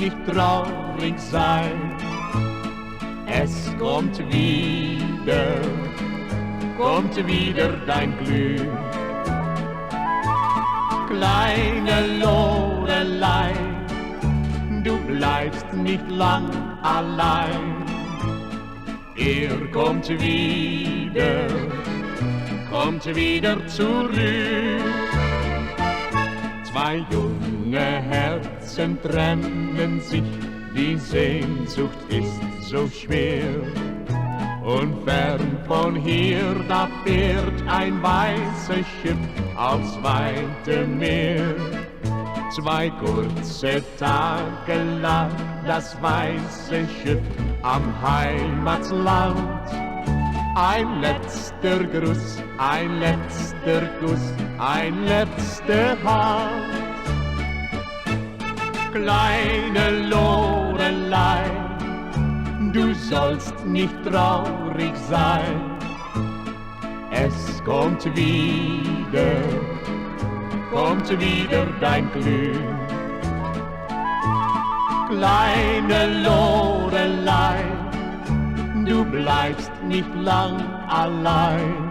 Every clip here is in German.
nicht traurig sein. Es kommt wieder dein Glück. Kleine Lorelei, du bleibst nicht lang allein. Kommt wieder zurück. Zwei junge Herzen trennen sich, die Sehnsucht ist so schwer. Und fern von hier, da fährt ein weißes Schiff aufs weite Meer. Zwei kurze Tage lag das weiße Schiff am Heimatland. Ein letzter Gruß, ein letzter Kuss, ein letzter Halt. Kleine Lorelei, du sollst nicht traurig sein. Es kommt wieder dein Glück. Kleine Lorelei, du bleibst nicht lang allein.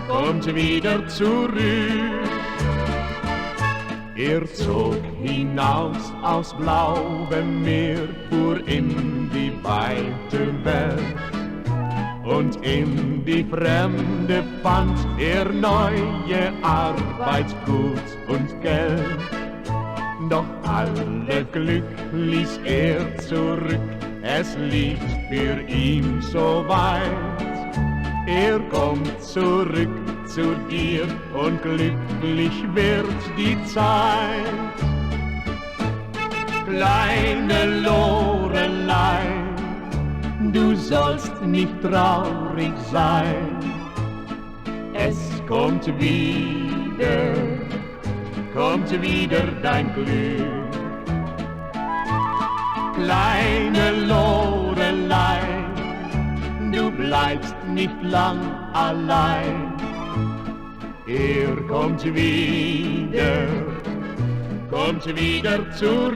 Kommt wieder zurück. Zog hinaus aus blauem Meer, fuhr in die weite Welt. Und in die Fremde fand neue Arbeit, Gut und Geld. Doch alle Glück ließ zurück, es liegt für ihn so weit. Kommt zurück zu dir und glücklich wird die Zeit. Kleine Lorelei, du sollst nicht traurig sein. Es kommt wieder dein Glück. Kleine Lorelei, du bleibst nicht lang allein. Kommt wieder zurück.